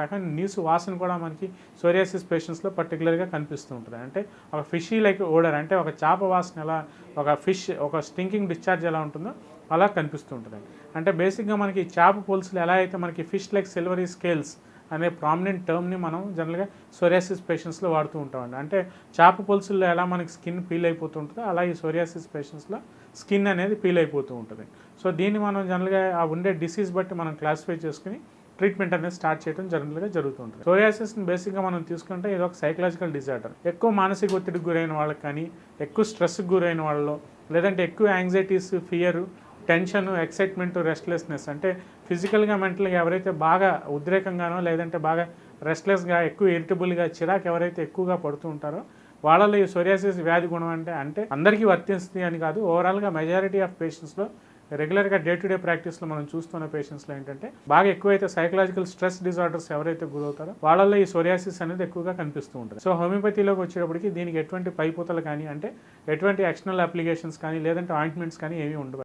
రకమైన నీసు వాసన కూడా మనకి సోరియాసిస్ పేషెంట్స్లో పర్టికులర్గా కనిపిస్తూ ఉంటుంది. అంటే ఒక ఫిషీ లైక్ ఓడర్, అంటే ఒక చేప వాసన ఎలా, ఒక ఫిష్ ఒక స్టింకింగ్ డిశ్చార్జ్ ఎలా ఉంటుందో అలా కనిపిస్తూ ఉంటుంది. అంటే బేసిక్గా మనకి చేప పులుసులు ఎలా అయితే మనకి ఫిష్ లైక్ సిల్వరీ స్కేల్స్ అనే ప్రామినెంట్ టర్మ్ని మనం జనరల్గా సోరియాసిస్ పేషెంట్స్లో వాడుతూ ఉంటామండి. అంటే చేప పులుసుల్లో ఎలా మనకి స్కిన్ పీల్ అయిపోతూ ఉంటుందో అలా ఈ సోరియాసిస్ పేషెంట్స్లో స్కిన్ అనేది పీల్ అయిపోతూ ఉంటుంది. సో దీన్ని మనం జనరల్గా ఆ ఉండే డిసీజ్ బట్టి మనం క్లాసిఫై చేసుకుని ట్రీట్మెంట్ అనేది స్టార్ట్ చేయడం జనరల్గా జరుగుతుంటుంది. సోరియాసిస్ని బేసిక్గా మనం తీసుకుంటే ఇది ఒక సైకలాజికల్ డిజార్డర్. ఎక్కువ మానసిక ఒత్తిడికి గురైన వాళ్ళకి కానీ, ఎక్కువ స్ట్రెస్కి గురైన వాళ్ళలో, లేదంటే ఎక్కువ anxieties, fear, tension, excitement, restlessness, అంటే ఫిజికల్గా మెంటల్గా ఎవరైతే బాగా ఉద్రేకంగానో లేదంటే బాగా రెస్ట్లెస్గా, ఎక్కువ ఇరిటబుల్గా, చిరాకు ఎవరైతే ఎక్కువగా పడుతూ ఉంటారో వాళ్ళలో ఈ సోరియాసిస్ వ్యాధి గుణం అంటే అందరికీ వర్తిస్తుంది అని కాదు, ఓవరాల్గా మెజారిటీ ఆఫ్ పేషెంట్స్లో రెగ్యులర్గా డే టు డే ప్రాక్టీస్లో మనం చూస్తున్న పేషెంట్స్లో ఏంటంటే బాగా ఎక్కువైతే సైకలాజికల్ స్ట్రెస్ డిజార్డర్స్ ఎవరైతే గురవుతారో వాళ్ళల్లో ఈ సోరియాసిస్ అనేది ఎక్కువగా కనిపిస్తూ ఉంటుంది. సో హోమియోపతిలోకి వచ్చేటప్పటికి దీనికి ఎటువంటి పైపూతలు కానీ, అంటే ఎటువంటి ఎక్స్టర్నల్ అప్లికేషన్స్ కానీ లేదంటే ఆయింట్మెంట్స్ కానీ ఏమీ ఉండవు.